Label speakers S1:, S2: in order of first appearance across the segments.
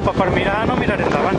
S1: mapa per mirar, no miraré endavant.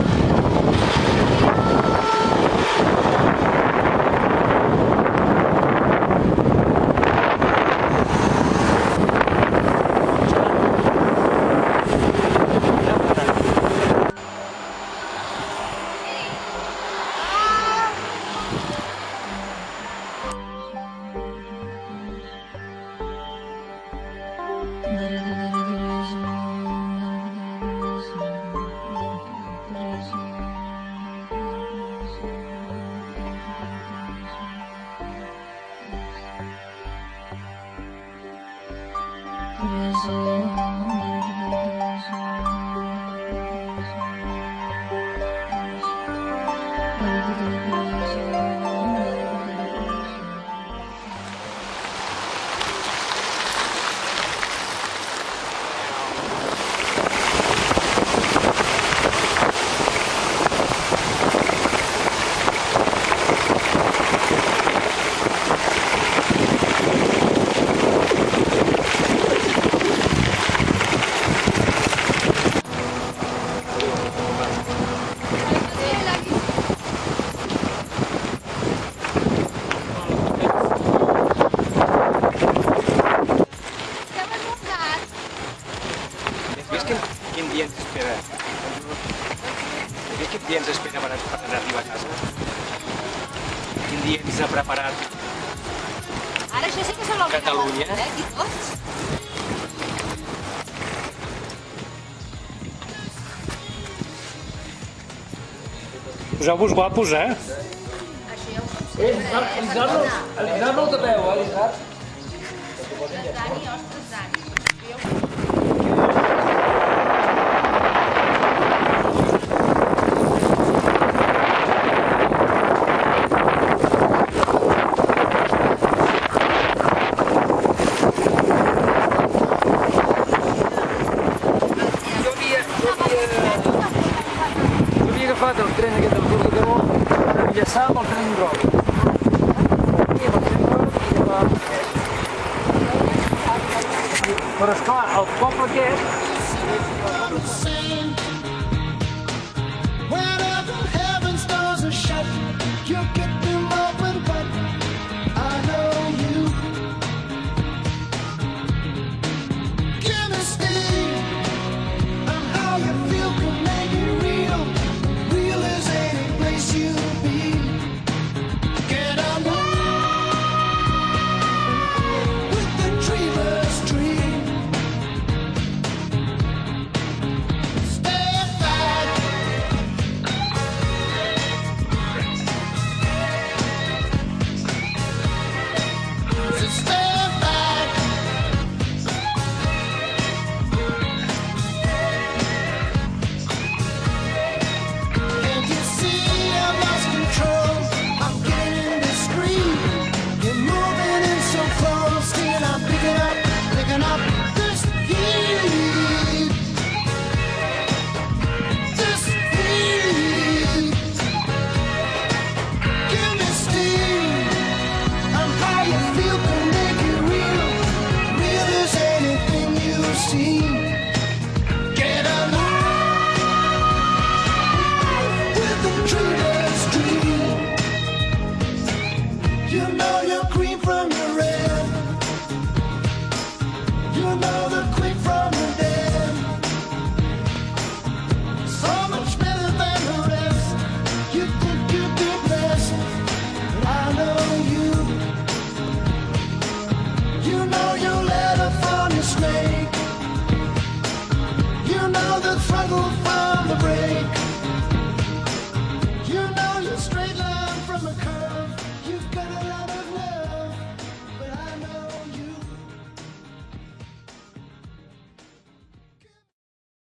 S2: Quin dia ens espera? Quin dia ens espera per arribar a casa? Quin dia ens ha preparat
S3: Ara això sí que se l'obliga
S2: Catalunya?
S3: I tots.
S1: Poseu-vos guapos,
S3: Això ja ho sé.
S4: L'Isard no ho tapeu, l'Isard?
S3: Dani, ostres, Dani.
S4: Agafat el tren aquest del Corredor per enllaçar amb el tren groc. Aquí amb el tren groc i llavors... Però esclar, el poble aquest